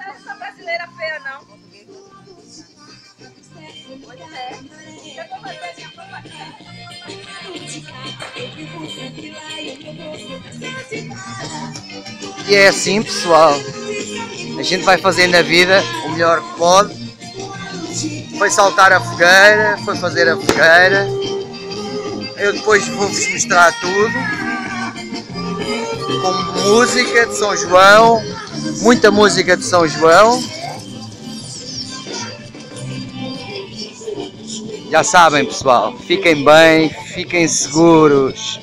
Essa brasileira feia, não. E é assim, pessoal, a gente vai fazendo na vida o melhor que pode. Foi saltar a fogueira, foi fazer a fogueira. Eu depois vou-vos mostrar tudo, com música de São João, muita música de São João. Já sabem, pessoal, fiquem bem, fiquem seguros.